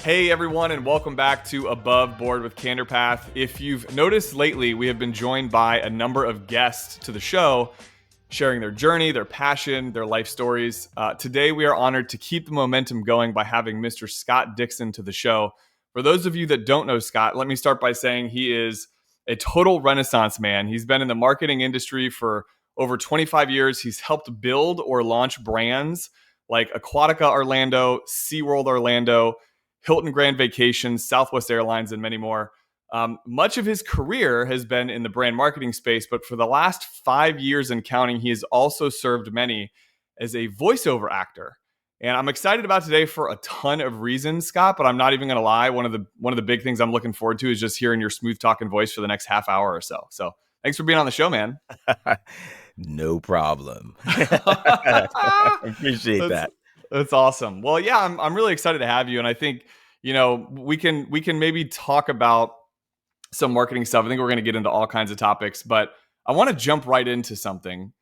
Hey everyone, and welcome back to Above Board with Candor Path. If you've noticed lately, we have been joined by a number of guests to the show, sharing their journey, their passion, their life stories. Today, we are honored to keep the momentum going by having Mr. Scott Dickson to the show. For those of you that don't know Scott, let me start by saying he is a total renaissance man. He's been in the marketing industry for over 25 years. He's helped build or launch brands like Aquatica Orlando, SeaWorld Orlando, Hilton Grand Vacations, Southwest Airlines, and many more. Much of his career has been in the brand marketing space, but for the last 5 years and counting, he has also served many as a voiceover actor. And I'm excited about today for a ton of reasons, Scott, but I'm not even going to lie. One of the big things I'm looking forward to is just hearing your smooth talking voice for the next half hour or so. So thanks for being on the show, man. No problem. I appreciate that. That's awesome. Well, yeah, I'm really excited to have you, and I think we can maybe talk about some marketing stuff. I think we're going to get into all kinds of topics, but I want to jump right into something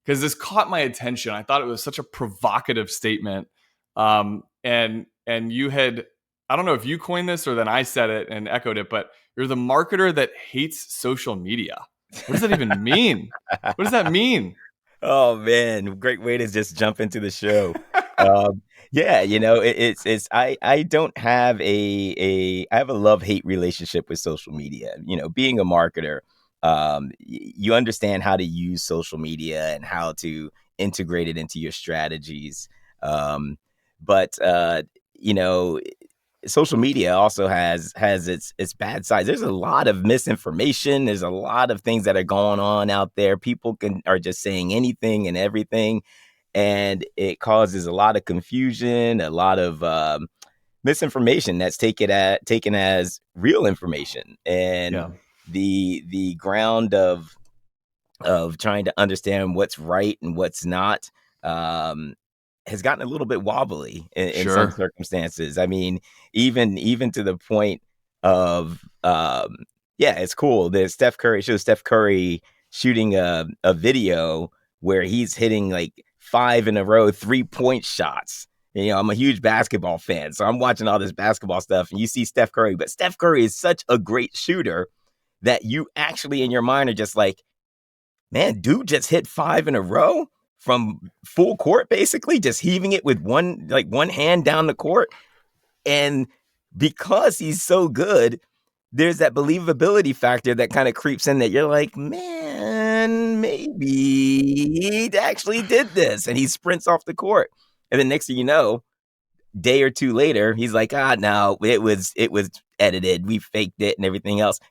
because this caught my attention. I thought it was such a provocative statement, and you had, I don't know if you coined this or then I said it and echoed it, but you're the marketer that hates social media. What does that even mean? What does that mean? Oh man, great way to just jump into the show. Yeah, it's I don't have I have a love-hate relationship with social media. Being a marketer, you understand how to use social media and how to integrate it into your strategies. But social media also has its bad sides. There's a lot of misinformation. There's a lot of things that are going on out there. People are just saying anything and everything, and it causes a lot of confusion, a lot of misinformation that's taken as real information. And Yeah. the ground of trying to understand what's right and what's not has gotten a little bit wobbly in some Sure. circumstances. I mean, even to the point of yeah, it's cool. There's Steph Curry shooting a video where he's hitting like 5 in a row 3-point shots. I'm a huge basketball fan, so I'm watching all this basketball stuff, and you see Steph Curry, but Steph Curry is such a great shooter that you actually in your mind are just like, man, dude just hit 5 in a row from full court, basically just heaving it with one hand down the court. And because he's so good, there's that believability factor that kind of creeps in that you're like, man, maybe he actually did this. And he sprints off the court. And then next thing you know, day or two later, he's like, no, it was edited. We faked it and everything else.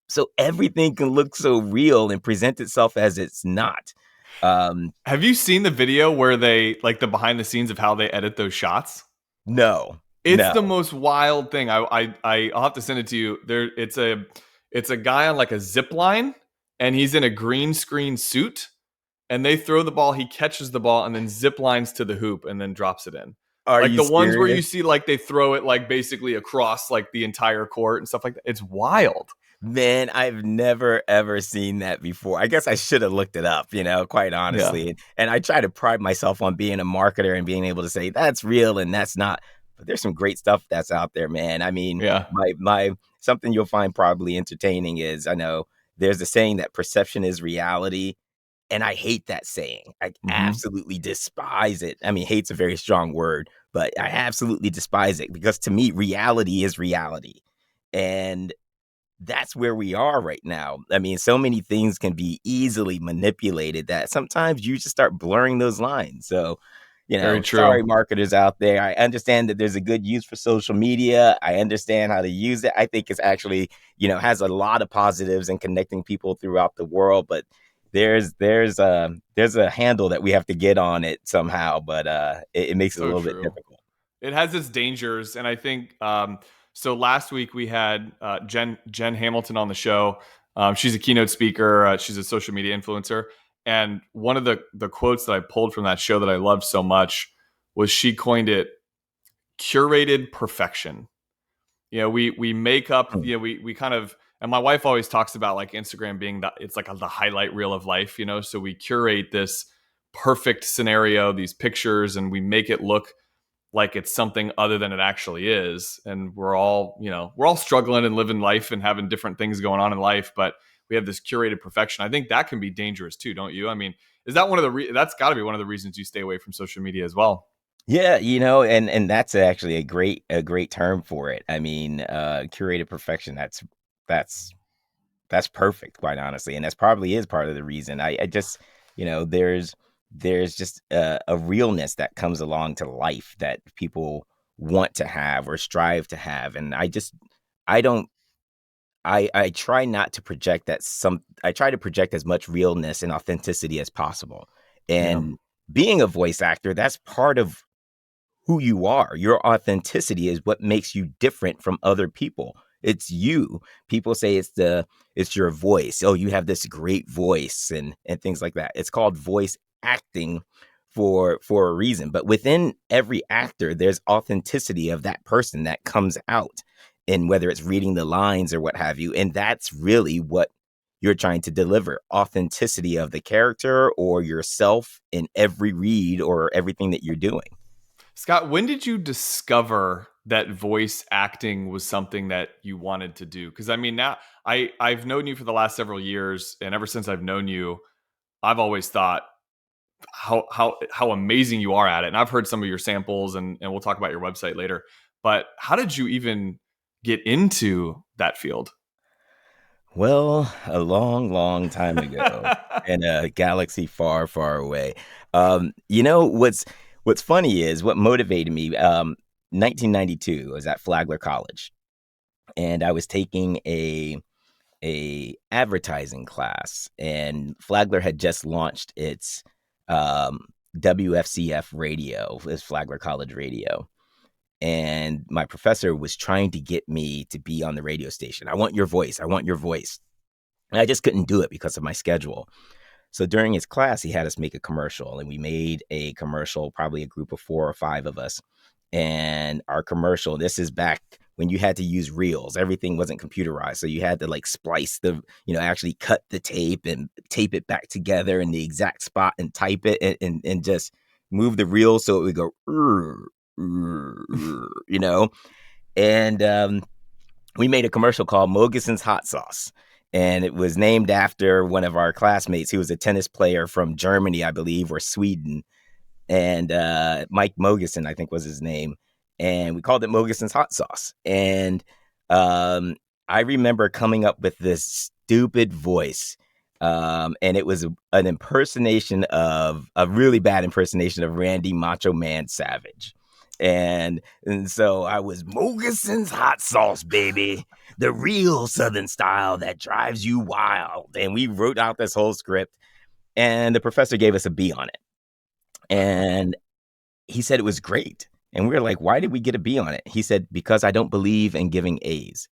So everything can look so real and present itself as it's not. Have you seen the video where they like the behind the scenes of how they edit those shots? No. It's the most wild thing. I'll have to send it to you. It's a guy on like a zip line, and he's in a green screen suit, and they throw the ball. He catches the ball and then zip lines to the hoop and then drops it in. Are Like you the ones where serious? you see like they throw it like basically across like the entire court and stuff like that. It's wild. Man, I've never, ever seen that before. I guess I should have looked it up, quite Yeah. honestly. And I try to pride myself on being a marketer and being able to say that's real and that's not. But there's some great stuff that's out there, man. I mean, Yeah. my something you'll find probably entertaining is, I know there's a saying that perception is reality. And I hate that saying. I absolutely despise it. I mean, hate's a very strong word, but I absolutely despise it because to me, reality is reality. And that's where we are right now. I mean, so many things can be easily manipulated that sometimes you just start blurring those lines. So, Very true. sorry, marketers out there. I understand that there's a good use for social media. I understand how to use it. I think it's actually, has a lot of positives in connecting people throughout the world. But there's a handle that we have to get on it somehow. But it makes it a So little bit true. difficult. It has its dangers, and I think so. Last week we had Jen Hamilton on the show. She's a keynote speaker. She's a social media influencer, and one of the quotes that I pulled from that show that I loved so much was she coined it curated perfection. We make up. Hmm. We kind of, and my wife always talks about like Instagram being it's like the highlight reel of life. So we curate this perfect scenario, these pictures, and we make it look like it's something other than it actually is. And we're all, we're all struggling and living life and having different things going on in life, but we have this curated perfection. I think that can be dangerous too, don't you? I mean, is that one of the that's got to be one of the reasons you stay away from social media as well? Yeah, and that's actually a great term for it. I mean, curated perfection. That's that's perfect, quite honestly, and that's probably is part of the reason. I just, there's just a realness that comes along to life that people want to have or strive to have, and I don't. I try not to project that some I try to project as much realness and authenticity as possible. Yeah. And being a voice actor, that's part of who you are. Your authenticity is what makes you different from other people. It's you. People say it's your voice. Oh, you have this great voice and things like that. It's called voice acting for a reason. But within every actor, there's authenticity of that person that comes out. And whether it's reading the lines or what have you. And that's really what you're trying to deliver, authenticity of the character or yourself in every read or everything that you're doing. Scott, when did you discover that voice acting was something that you wanted to do? Because I mean, now I've known you for the last several years, and ever since I've known you, I've always thought how amazing you are at it. And I've heard some of your samples, and we'll talk about your website later. But how did you even get into that field? Well, a long, long time ago in a galaxy far, far away. What's funny is what motivated me. 1992, I was at Flagler College, and I was taking a advertising class, and Flagler had just launched its WFCF radio, its Flagler College Radio, and my professor was trying to get me to be on the radio station. I want your voice. I want your voice. And I just couldn't do it because of my schedule. So during his class, he had us make a commercial, and we made a commercial, probably a group of 4 or 5 of us. And our commercial, this is back when you had to use reels. Everything wasn't computerized. So you had to like splice actually cut the tape and tape it back together in the exact spot and type it and just move the reel so it would go, you know? And we made a commercial called Mogeson's Hot Sauce. And it was named after one of our classmates. He was a tennis player from Germany, I believe, or Sweden. And Mike Mogeson, I think was his name. And we called it Mogeson's Hot Sauce. And I remember coming up with this stupid voice. And it was an impersonation of a really bad impersonation of Randy Macho Man Savage. And so I was Mogeson's Hot Sauce, baby, the real Southern style that drives you wild. And we wrote out this whole script, and the professor gave us a B on it. And he said it was great. And we were like, why did we get a B on it? He said, because I don't believe in giving A's.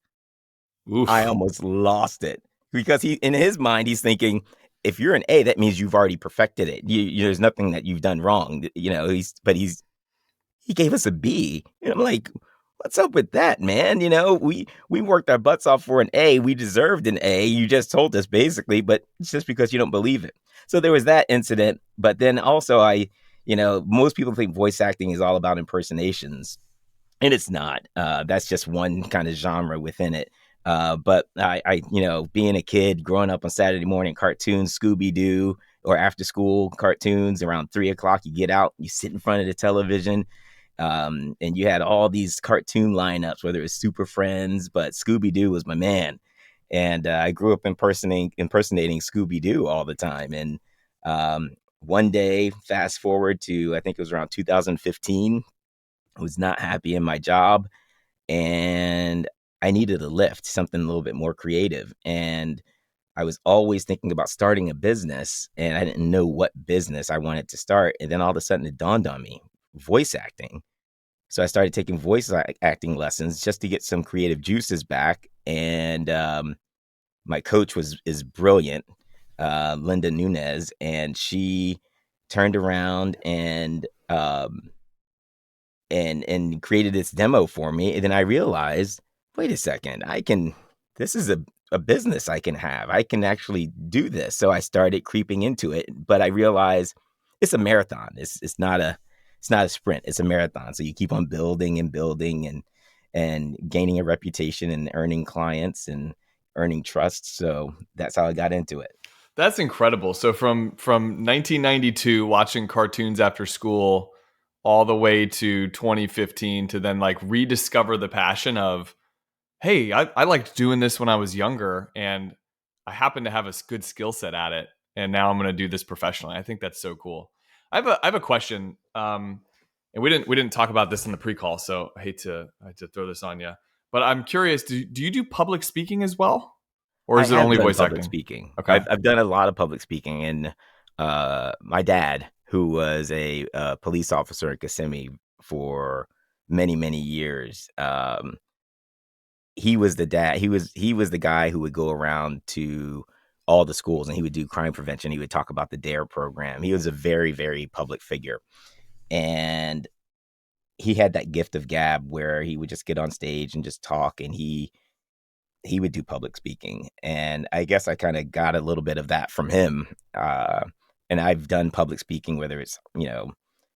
I Oof. almost lost it because in his mind, he's thinking, if you're an A, that means you've already perfected it. There's nothing that you've done wrong. He gave us a B. And I'm like, what's up with that, man? We worked our butts off for an A. We deserved an A. You just told us basically, but it's just because you don't believe it. So there was that incident. But then also most people think voice acting is all about impersonations, and it's not. That's just one kind of genre within it. But being a kid, growing up on Saturday morning cartoons, Scooby Doo, or after school cartoons around 3 o'clock, you get out, you sit in front of the television. And you had all these cartoon lineups, whether it was Super Friends, but Scooby Doo was my man. And I grew up impersonating Scooby Doo all the time. And one day, fast forward to, I think it was around 2015, I was not happy in my job, and I needed a lift, something a little bit more creative. And I was always thinking about starting a business, and I didn't know what business I wanted to start. And then all of a sudden it dawned on me, voice acting. So I started taking voice acting lessons just to get some creative juices back. And my coach is brilliant, Linda Nunez, and she turned around and created this demo for me. And then I realized, wait a second, this is a business I can have. I can actually do this. So I started creeping into it, but I realized it's a marathon. It's not it's not a sprint, it's a marathon. So you keep on building and building and gaining a reputation and earning clients and earning trust. So that's how I got into it. That's incredible. So from 1992, watching cartoons after school, all the way to 2015, to then like rediscover the passion of, hey, I liked doing this when I was younger, and I happen to have a good skill set at it, and now I'm going to do this professionally. I think that's so cool. I have a question, and we didn't talk about this in the pre-call, so I hate to throw this on you, but I'm curious. Do you do public speaking as well, or I is it have only done voice public acting? speaking. Okay, I've done a lot of public speaking, and my dad, who was a police officer in Kissimmee for many years, he was the dad. He was the guy who would go around to all the schools and he would do crime prevention. He would talk about the DARE program. He was a very public figure, and he had that gift of gab where he would just get on stage and just talk, and he would do public speaking. And I guess I kind of got a little bit of that from him. And I've done public speaking, whether it's,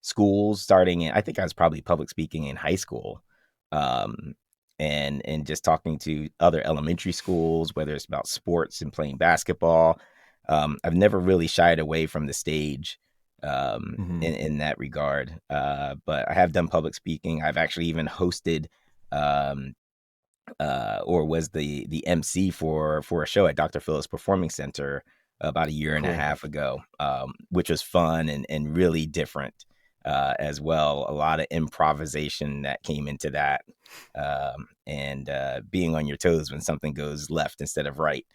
schools starting in, I think I was probably public speaking in high school. Um, and just talking to other elementary schools, whether it's about sports and playing basketball. I've never really shied away from the stage hmm in that regard. But I have done public speaking. I've actually even hosted um, or was the MC for a show at Dr. Phillips Performing Center about a year and a cool. half ago, which was fun and really different as well. A lot of improvisation that came into that, and being on your toes when something goes left instead of right.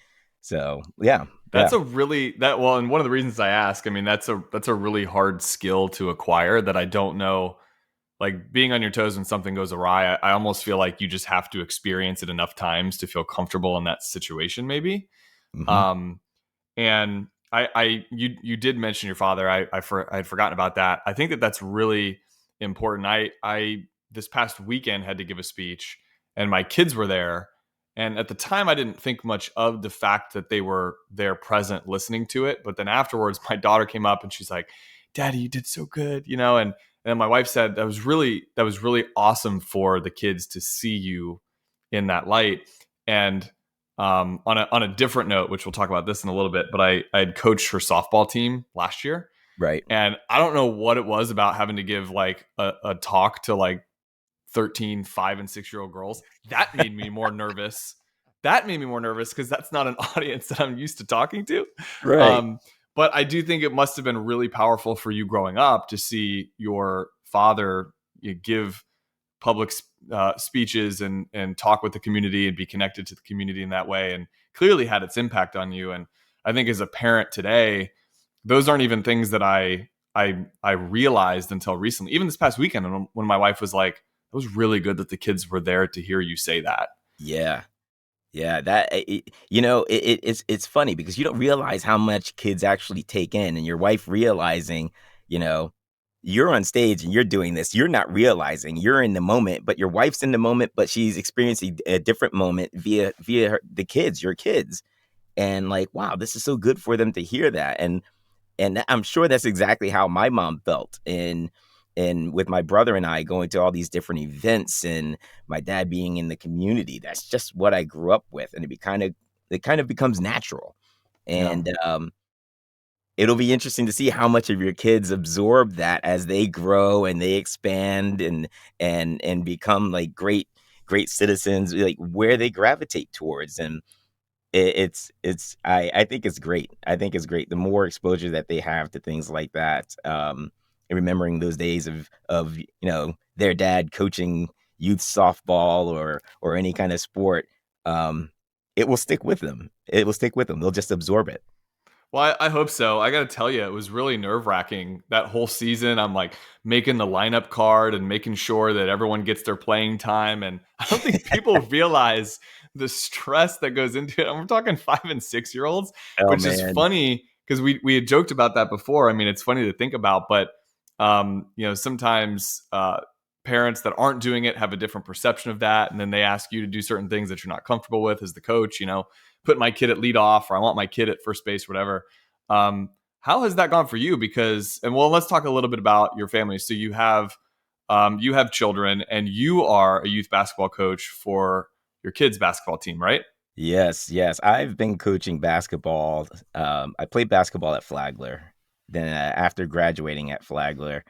So yeah, That's yeah. a really that well, and one of the reasons I ask, I mean, that's a really hard skill to acquire that I don't know. Like being on your toes when something goes awry, I almost feel like you just have to experience it enough times to feel comfortable in that situation, maybe. Hmm. Um, and you did mention your father. I had forgotten about that. I think that that's really important. I this past weekend had to give a speech, and my kids were there. And at the time, I didn't think much of the fact that they were there, present, listening to it. But then afterwards, my daughter came up and she's like, "Daddy, you did so good," and then my wife said that was really awesome for the kids to see you in that light. And on a different note, which we'll talk about this in a little bit, but I had coached her softball team last year, Right. and I don't know what it was about having to give like a talk to like 13, 5 and 6 year old girls. That made me more nervous. That made me more nervous because that's not an audience that I'm used to talking to. Right. Um, but I do think it must have been really powerful for you growing up to see your father give public speeches and talk with the community and be connected to the community in that way, and clearly had its impact on you. And I think as a parent today, those aren't even things that I realized until recently. Even this past weekend, when my wife was like, "It was really good that the kids were there to hear you say that." Yeah. Yeah, it's funny because you don't realize how much kids actually take in, and your wife realizing, you know, you're on stage and you're doing this. You're not realizing you're in the moment, but your wife's in the moment, but she's experiencing a different moment via the kids, your kids, and like, wow, this is so good for them to hear that, and I'm sure that's exactly how my mom felt. And with my brother and I going to all these different events and my dad being in the community, that's just what I grew up with. And it kind of becomes natural. Yeah. And it'll be interesting to see how much of your kids absorb that as they grow and they expand and become like great citizens, like where they gravitate towards. And I think it's great. I think it's great. The more exposure that they have to things like that, and remembering those days of their dad coaching youth softball or any kind of sport, um, it will stick with them. It will stick with them. They'll just absorb it. Well, I hope so. I got to tell you, it was really nerve wracking that whole season. I'm like making the lineup card and making sure that everyone gets their playing time. And I don't think people realize the stress that goes into it. And we're talking 5 and 6 year olds, Oh which is man, funny because we had joked about that before. I mean, it's funny to think about, but sometimes parents that aren't doing it have a different perception of that. And then they ask you to do certain things that you're not comfortable with as the coach, put my kid at lead off, or I want my kid at first base, whatever. Um, How has that gone for you? Because, and well, let's talk a little bit about your family. So you have children, and you are a youth basketball coach for your kids' basketball team, right? Yes, yes. I've been coaching basketball. I played basketball at Flagler. Then after graduating at Flagler,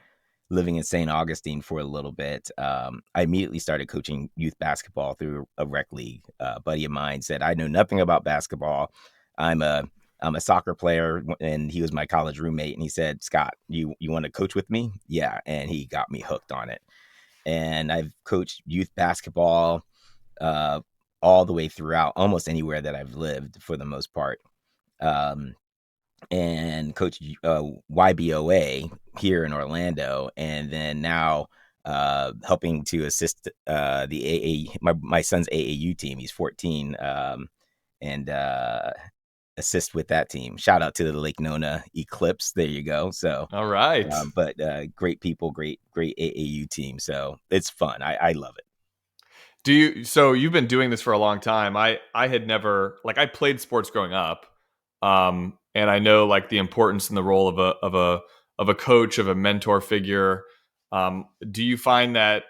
living in St. Augustine for a little bit, I immediately started coaching youth basketball through a rec league. A buddy of mine said, "I know nothing about basketball. I'm a I'm a soccer player," and he was my college roommate. And he said, "Scott, you want to coach with me?" Yeah, and he got me hooked on it. And I've coached youth basketball uh, all the way throughout almost anywhere that I've lived for the most part. Um, and coach YBOA here in Orlando, and then now helping to assist the my son's AAU team. He's 14, and assist with that team. Shout out to the Lake Nona Eclipse. There you go. So, All right. but great people, great AAU team. So it's fun. I love it. Do you so you've been doing this for a long time. I had never like I played sports growing up. And I know like the importance and the role of a coach, of a mentor figure. Do you find that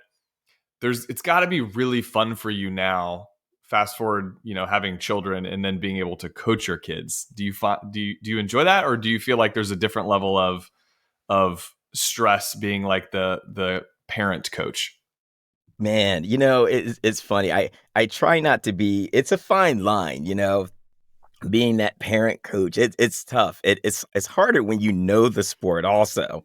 it's got to be really fun for you now, fast forward, having children and then being able to coach your kids? Do you enjoy that, or do you feel like there's a different level of stress being like the parent coach? Man, it's funny. I try not to be. It's a fine line, being that parent coach. It's tough. It's harder when you know the sport also.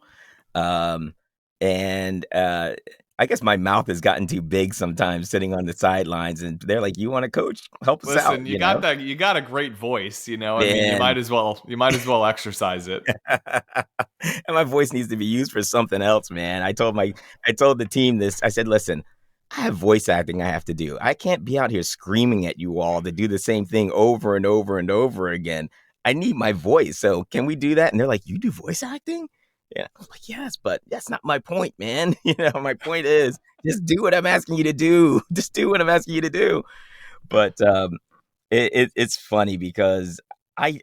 Um, and I guess my mouth has gotten too big sometimes sitting on the sidelines, and they're like, "You want to coach? Help us out," Listen, you got a great voice, I mean, you Man. might as well exercise it. And my voice needs to be used for something else, man. I told the team this. I said, "Listen, I have voice acting I have to do. I can't be out here screaming at you all to do the same thing over and over and over again. I need my voice. So can we do that?" And they're like, "You do voice acting?" Yeah. I was like, "Yes, but that's not my point, man. My point is just do what I'm asking you to do. Just do what I'm asking you to do." But it's funny because I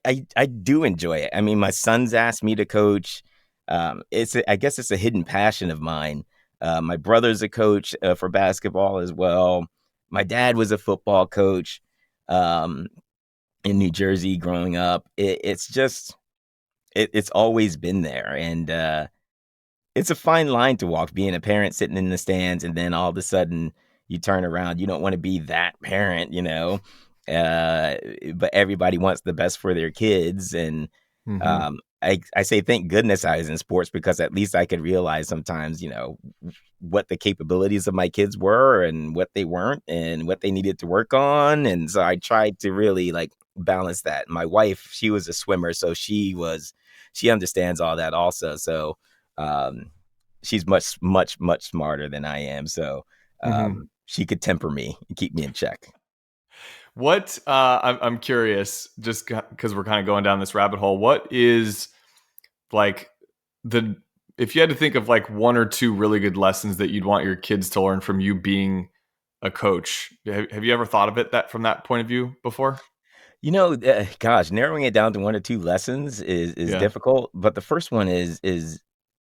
do enjoy it. I mean, my son's asked me to coach. I guess it's a hidden passion of mine. My brother's a coach for basketball as well. My dad was a football coach um, in New Jersey growing up. It's just it's always been there, and it's a fine line to walk, being a parent sitting in the stands, and then all of a sudden you turn around. You don't want to be that parent. Uh, but everybody wants the best for their kids, and Hmm. I say thank goodness I was in sports because at least I could realize sometimes, what the capabilities of my kids were and what they weren't and what they needed to work on, and so I tried to really like balance that. My wife, she was a swimmer, so she understands all that also. So um, she's much, much, much smarter than I am. So Hmm. she could temper me and keep me in check. What I'm curious, just because we're kind of going down this rabbit hole. What is like the if you had to think of like one or two really good lessons that you'd want your kids to learn from you being a coach? Have you ever thought of it that from that point of view before? Gosh, narrowing it down to one or two lessons is Yeah. difficult, but the first one is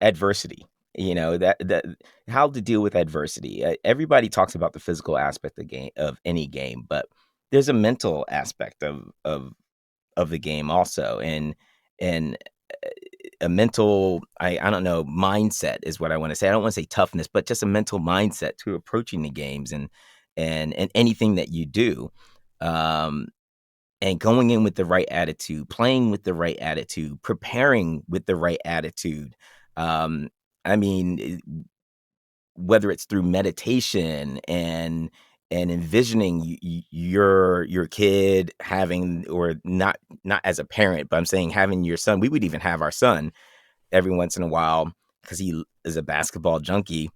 adversity. That how to deal with adversity. Everybody talks about the physical aspect of any game, but there's a mental aspect of the game also, and a mental, I don't know, mindset is what I want to say. I don't want to say toughness, but just a mental mindset to approaching the games and anything that you do. Um, and going in with the right attitude, playing with the right attitude, preparing with the right attitude. Um, I mean, whether it's through meditation and envisioning your kid having, or not as a parent, but I'm saying having your son. We would even have our son every once in a while because he is a basketball junkie.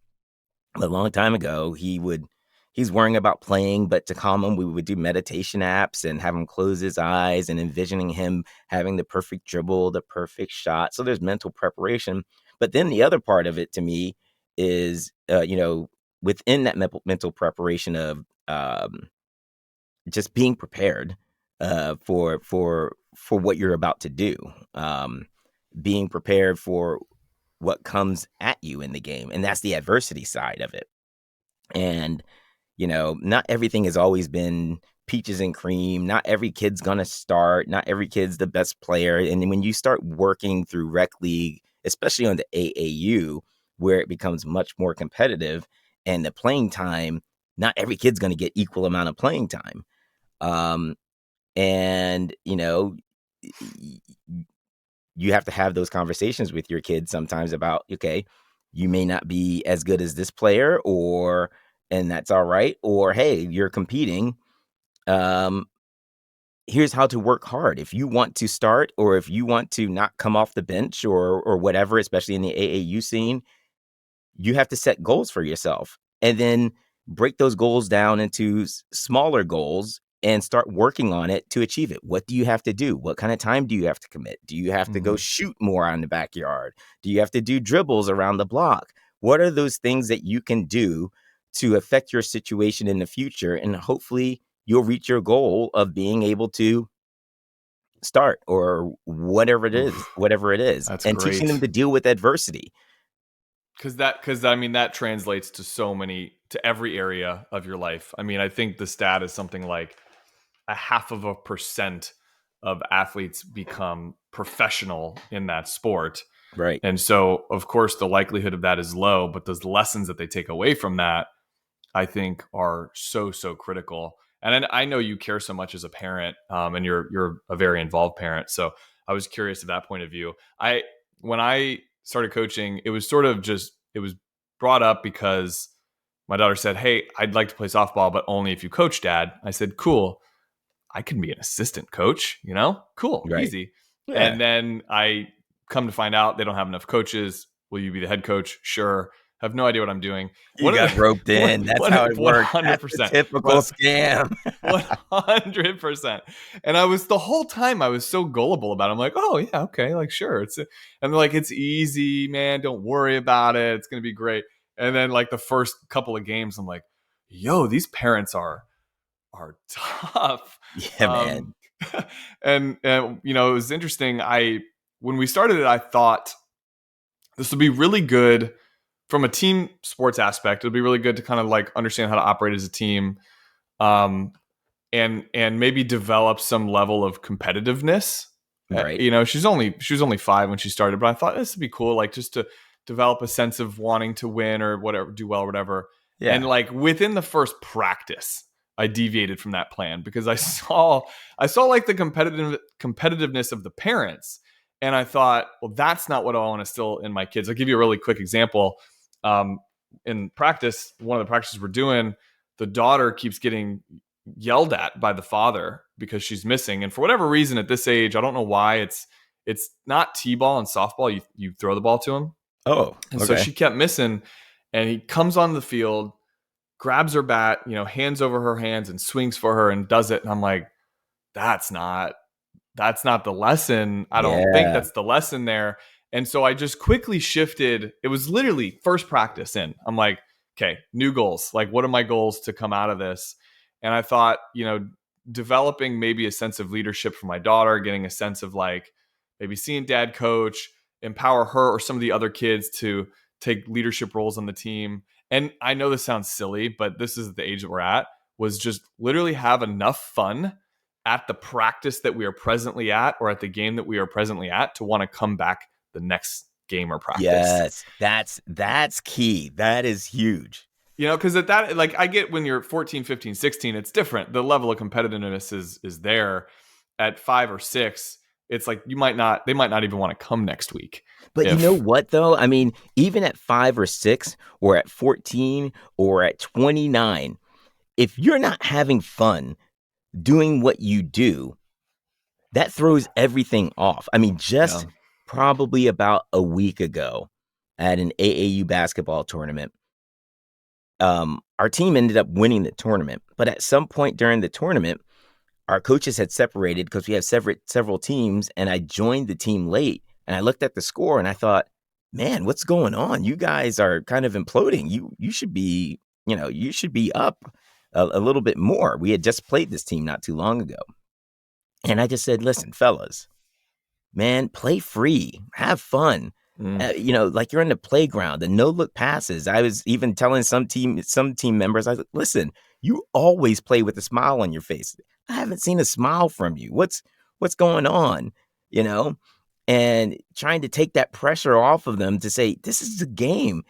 A long time ago, he's worrying about playing, but to calm him, we would do meditation apps and have him close his eyes and envisioning him having the perfect dribble, the perfect shot. So there's mental preparation. But then the other part of it to me is, within that mental preparation of just being prepared for what you're about to do. Um, being prepared for what comes at you in the game. And that's the adversity side of it. And, not everything has always been peaches and cream. Not every kid's going to start. Not every kid's the best player. And when you start working through rec league, especially on the AAU, where it becomes much more competitive and the playing time, not every kid's going to get equal amount of playing time. And, you have to have those conversations with your kids sometimes about, okay, you may not be as good as this player, and that's all right. Or, hey, you're competing. Here's how to work hard. If you want to start, or if you want to not come off the bench or whatever, especially in the AAU scene, you have to set goals for yourself and then break those goals down into smaller goals and start working on it to achieve it. What do you have to do? What kind of time do you have to commit? Do you have to go shoot more on the backyard? Do you have to do dribbles around the block? What are those things that you can do to affect your situation in the future? And hopefully you'll reach your goal of being able to start or whatever it is, That's and teaching them great. to deal with adversity. Because I mean, that translates to every area of your life. I mean, I think the stat is something like 0.5% of athletes become professional in that sport. Right. And so, of course, the likelihood of that is low, but those lessons that they take away from that, I think, are so, so critical. And I know you care so much as a parent, and you're a very involved parent. So I was curious of that point of view. When I started coaching, it was brought up because my daughter said, "Hey, I'd like to play softball, but only if you coach, Dad." I said, "Cool. I can be an assistant coach, cool, Right. easy." Yeah. And then I come to find out they don't have enough coaches. Will you be the head coach? Sure. Have no idea what I'm doing. You One of got roped the in. That's how it one works. hundred That's the percent, typical scam. 100%. And I was the whole time I was so gullible about it. I'm like, oh yeah, okay, like sure. And they're like, it's easy, man. Don't worry about it. It's gonna be great. And then like the first couple of games, I'm like, yo, these parents are tough. Yeah, man. Um, and it was interesting. When we started it, I thought this would be really good from a team sports aspect. It'd be really good to kind of like understand how to operate as a team, um, and maybe develop some level of competitiveness. Right. She was only 5 when she started, but I thought this would be cool, like just to develop a sense of wanting to win or whatever, do well or whatever. And Yeah. like within the first practice, I deviated from that plan because I saw like the competitiveness of the parents, and I thought, well, that's not what I want to instill in my kids. I'll give you a really quick example. Um, in practice, one of the practices we're doing, the daughter keeps getting yelled at by the father because she's missing, and for whatever reason at this age, I don't know why, it's not t-ball and softball. You throw the ball to him, Oh, and so okay. she kept missing, and he comes on the field, grabs her bat, hands over her hands and swings for her and does it. And I'm like, that's not the lesson. I don't think Yeah. that's the lesson there. And so I just quickly shifted. It was literally first practice in. I'm like, okay, new goals. Like, what are my goals to come out of this? And I thought, developing maybe a sense of leadership for my daughter, getting a sense of like maybe seeing dad coach, empower her or some of the other kids to take leadership roles on the team. And I know this sounds silly, but this is the age that we're at, was just literally have enough fun at the practice that we are presently at or at the game that we are presently at to want to come back the next game or practice. Yes. That's key. That is huge. Because at that, like, I get when you're 14, 15, 16, it's different. The level of competitiveness is there. At 5 or 6, it's like they might not even want to come next week. But you know If what, though? I mean, even at 5 or 6 or at 14 or at 29, if you're not having fun doing what you do, that throws everything off. I mean, yeah, just probably about a week ago at an AAU basketball tournament, our team ended up winning the tournament. But at some point during the tournament, our coaches had separated because we have several teams, and I joined the team late. And I looked at the score and I thought, man, what's going on? You guys are kind of imploding. You should be, you should be up a little bit more. We had just played this team not too long ago. And I just said, listen, fellas, man, play free, have fun. Mm. Like you're in the playground, the no look passes. I was even telling some team members, I said, listen, you always play with a smile on your face. I haven't seen a smile from you. What's going on? You know, and trying to take that pressure off of them to say, this is a game.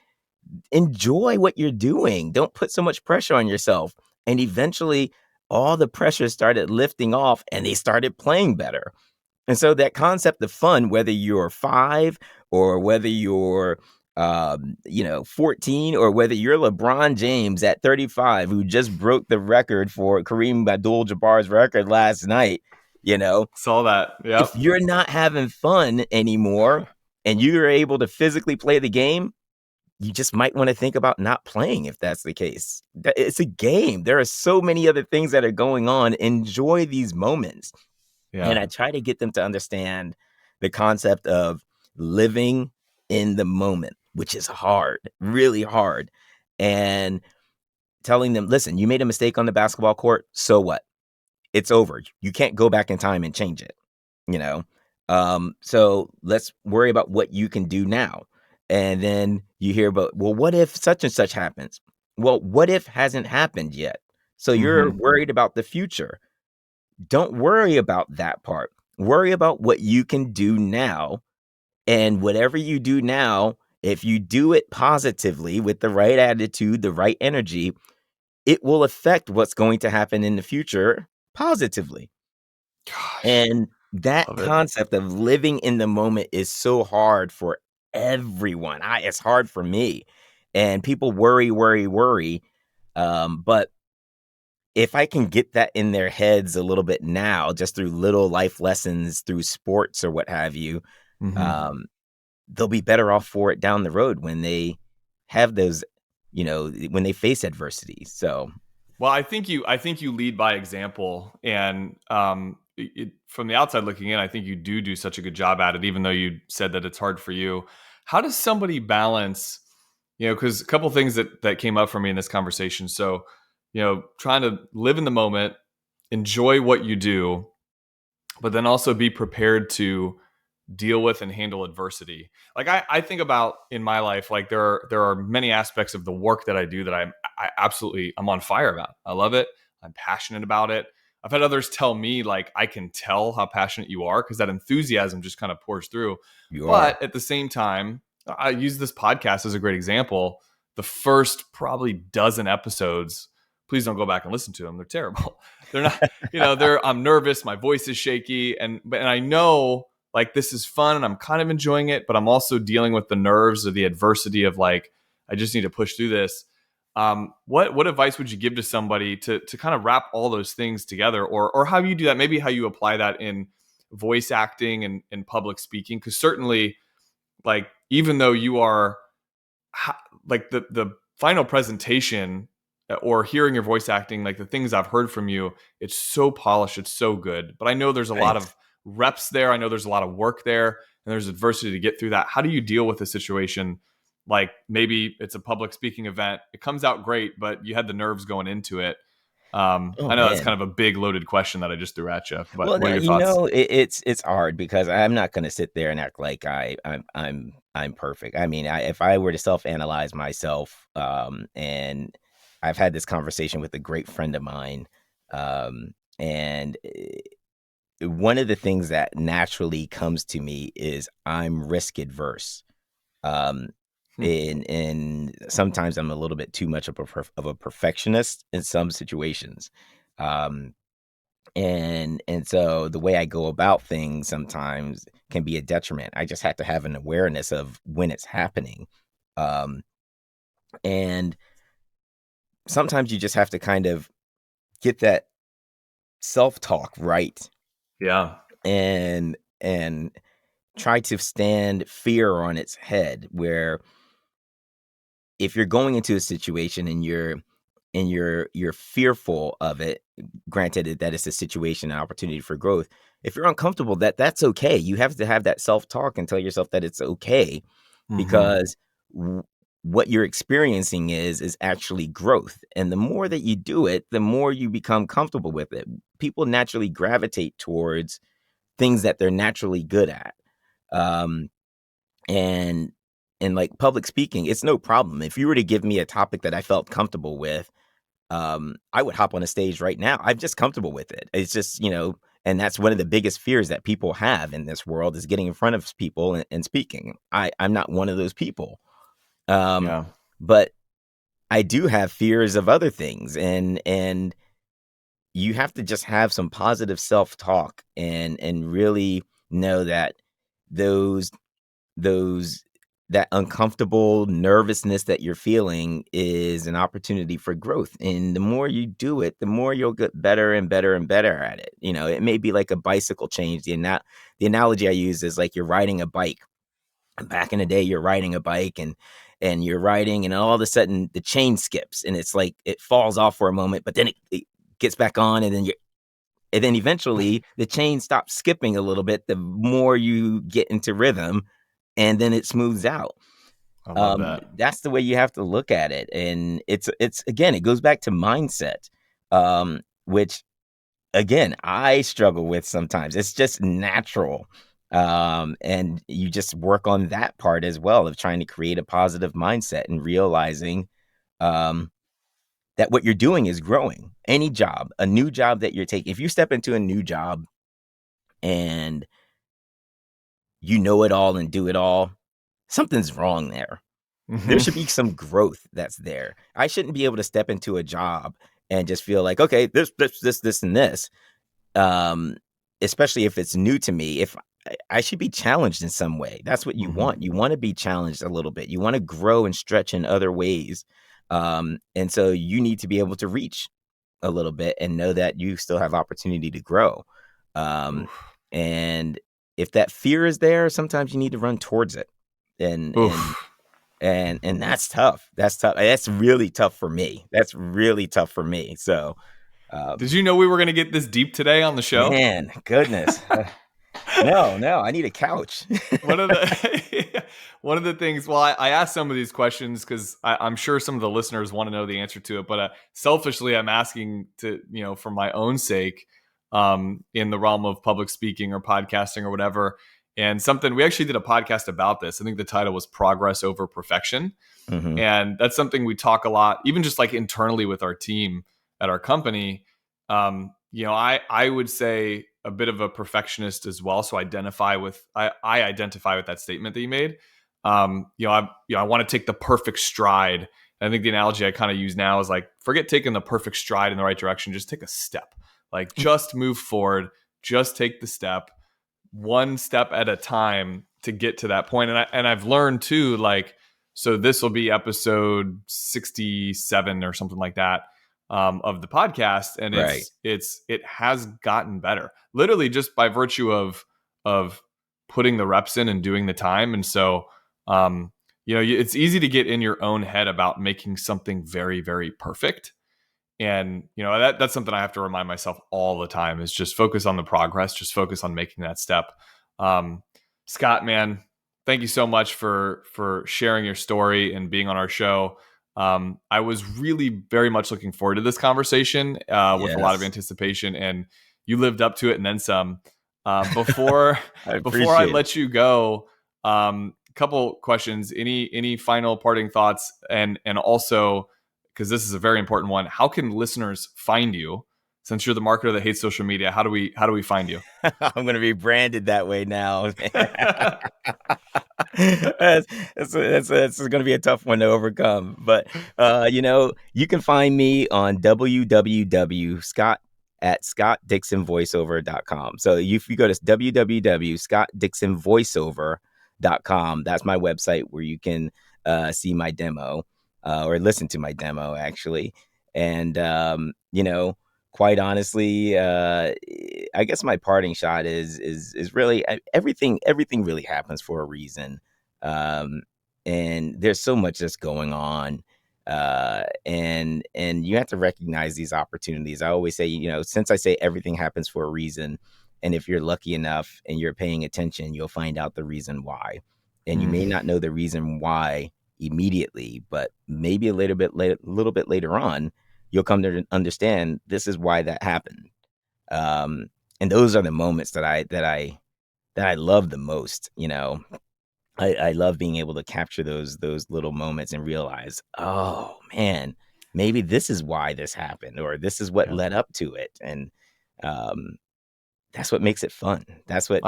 Enjoy what you're doing. Don't put so much pressure on yourself. And eventually all the pressure started lifting off and they started playing better. And so that concept of fun, whether you're 5 or whether you're 14 or whether you're LeBron James at 35 who just broke the record for Kareem Abdul-Jabbar's record last night, Saw that. Yep. if you're not having fun anymore and you're able to physically play the game, you just might want to think about not playing if that's the case. It's a game. There are so many other things that are going on. Enjoy these moments. And Yeah. I try to get them to understand the concept of living in the moment, which is hard, really hard. And telling them, listen, you made a mistake on the basketball court. So what? It's over. You can't go back in time and change it, you know? So let's worry about what you can do now. And then you hear about, well, what if such and such happens? Well, what if hasn't happened yet? So you're Hmm. worried about the future. Don't worry about that part. Worry about what you can do now. And whatever you do now, if you do it positively with the right attitude, the right energy, it will affect what's going to happen in the future positively. Gosh, And that love it. concept of living in the moment is so hard for everyone. It's hard for me. And people worry, worry, worry. But if I can get that in their heads a little bit now, just through little life lessons, through sports or what have you, Hmm. um, they'll be better off for it down the road when they have those, when they face adversity. So, Well, I think you lead by example, and from the outside looking in, I think you do such a good job at it, even though you said that it's hard for you. How does somebody balance? Because a couple things that came up for me in this conversation. So, trying to live in the moment, enjoy what you do, but then also be prepared to deal with and handle adversity. Like I think about in my life, like there are many aspects of the work that I do that I'm on fire about. I love it. I'm passionate about it. I've had others tell me like I can tell how passionate you are because that enthusiasm just kind of pours through. you are. But at the same time, I use this podcast as a great example. The first probably dozen episodes, please don't go back and listen to them. They're terrible. They're not, I'm nervous, my voice is shaky, and I know like this is fun and I'm kind of enjoying it, but I'm also dealing with the nerves of the adversity of like, I just need to push through this. What advice would you give to somebody to kind of wrap all those things together, or how you do that? Maybe how you apply that in voice acting and public speaking, because certainly, like even though you are like the final presentation or hearing your voice acting, like the things I've heard from you, it's so polished, it's so good. But I know there's a lot Thanks. of reps there. I know there's a lot of work there, and there's adversity to get through that. How do you deal with a situation like maybe it's a public speaking event? It comes out great, but you had the nerves going into it. Oh I know that's man. kind of a big loaded question that I just threw at you, but Well, what are no, your thoughts? it's hard because I'm not going to sit there and act like I'm perfect. I mean, if I were to self-analyze myself, and I've had this conversation with a great friend of mine, and one of the things that naturally comes to me is I'm risk adverse. Um, Hmm. and sometimes I'm a little bit too much of a perfectionist in some situations. Um, and so the way I go about things sometimes can be a detriment. I just have to have an awareness of when it's happening. Um, and sometimes you just have to kind of get that self-talk right Yeah. and try to stand fear on its head where if you're going into a situation and you're fearful of it, granted that it's a situation, an opportunity for growth. If you're uncomfortable, that's okay. You have to have that self-talk and tell yourself that it's okay Hmm. because what you're experiencing is actually growth. And the more that you do it, the more you become comfortable with it. People naturally gravitate towards things that they're naturally good at. Um, and like public speaking, it's no problem. If you were to give me a topic that I felt comfortable with, I would hop on a stage right now. I'm just comfortable with it. It's just, and that's one of the biggest fears that people have in this world is getting in front of people and speaking. I'm not one of those people. Um, Yeah. but I do have fears of other things, and you have to just have some positive self-talk and really know that those those that uncomfortable nervousness that you're feeling is an opportunity for growth. And the more you do it, the more you'll get better and better and better at it. It may be like a bicycle change. The analogy I use is like you're riding a bike. Back in the day, you're riding a bike and you're riding, and all of a sudden the chain skips and it's like it falls off for a moment, but then it gets back on, and then eventually the chain stops skipping a little bit the more you get into rhythm, and then it smooths out. I love that. That's the way you have to look at it. And it's again, it goes back to mindset, which again, I struggle with sometimes. It's just natural. And you just work on that part as well of trying to create a positive mindset and realizing that what you're doing is growing. Any job, a new job that you're taking, if you step into a new job and you know it all and do it all, something's wrong there. There should be some growth that's there. I shouldn't be able to step into a job and just feel like, okay, this, and this. Especially if it's new to me, if I should be challenged in some way. That's what you want. You want to be challenged a little bit. You want to grow and stretch in other ways. And so you need to be able to reach a little bit and know that you still have opportunity to grow. And if that fear is there, sometimes you need to run towards it. And that's tough. That's tough. That's really tough for me. So, Did you know we were going to get this deep today on the show? Man, goodness. No, I need a couch. one of the things, well, I asked some of these questions because I'm sure some of the listeners want to know the answer to it, but selfishly, I'm asking to, for my own sake, in the realm of public speaking or podcasting or whatever. And something, we actually did a podcast about this. I think the title was Progress Over Perfection. Mm-hmm. And that's something we talk a lot, even just like internally with our team at our company. I would say a bit of a perfectionist as well. So I identify with that statement that you made. I want to take the perfect stride. And I think the analogy I kind of use now is like, forget taking the perfect stride in the right direction. Just take a step, like just move forward, just take the step, one step at a time to get to that point. And I've learned too, like, so this will be episode 67 or something like that. Of the podcast, and Right. it has gotten better, literally just by virtue of putting the reps in and doing the time. And so, it's easy to get in your own head about making something very, very perfect. And that's something I have to remind myself all the time is just focus on the progress, just focus on making that step. Scott, man, thank you so much for sharing your story and being on our show. I was really very much looking forward to this conversation with a lot of anticipation, and you lived up to it and then some. Before I let you go, couple questions. Any final parting thoughts, and also, because this is a very important one, how can listeners find you? Since you're the marketer that hates social media, how do we find you? I'm going to be branded that way now. That's going to be a tough one to overcome. But, you can find me on www.scottdicksonvoiceover.com. So if you go to www.scottdicksonvoiceover.com, that's my website where you can see my demo or listen to my demo, actually. And, quite honestly, I guess my parting shot is really everything really happens for a reason. And there's so much that's going on. And you have to recognize these opportunities. I always say, since I say everything happens for a reason, and if you're lucky enough and you're paying attention, you'll find out the reason why. And you may not know the reason why immediately, but maybe a little bit later on, you'll come to understand this is why that happened. And And those are the moments that I love the most. I love being able to capture those little moments and realize, oh man, maybe this is why this happened, or this is what led up to it. And um, that's what makes it fun. That's what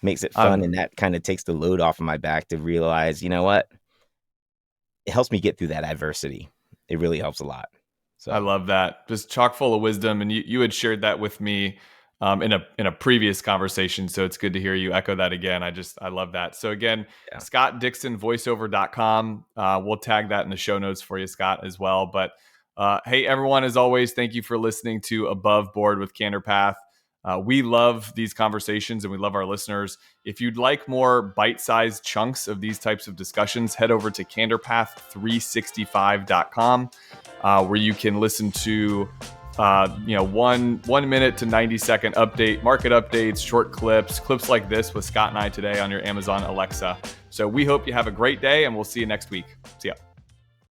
makes it fun. And that kind of takes the load off of my back to realize, you know what? It helps me get through that adversity. It really helps a lot. So I love that. Just chock full of wisdom. And you had shared that with me in a previous conversation. So it's good to hear you echo that again. I love that. So again, yeah. Scott Dickson, voiceover.com. We'll tag that in the show notes for you, Scott, as well. But hey, everyone, as always, thank you for listening to Above Board with Candor Path. We love these conversations and we love our listeners. If you'd like more bite-sized chunks of these types of discussions, head over to candorpath365.com, where you can listen to 1 minute to 90-second market updates, short clips like this with Scott and I today on your Amazon Alexa. So we hope you have a great day, and we'll see you next week. See ya.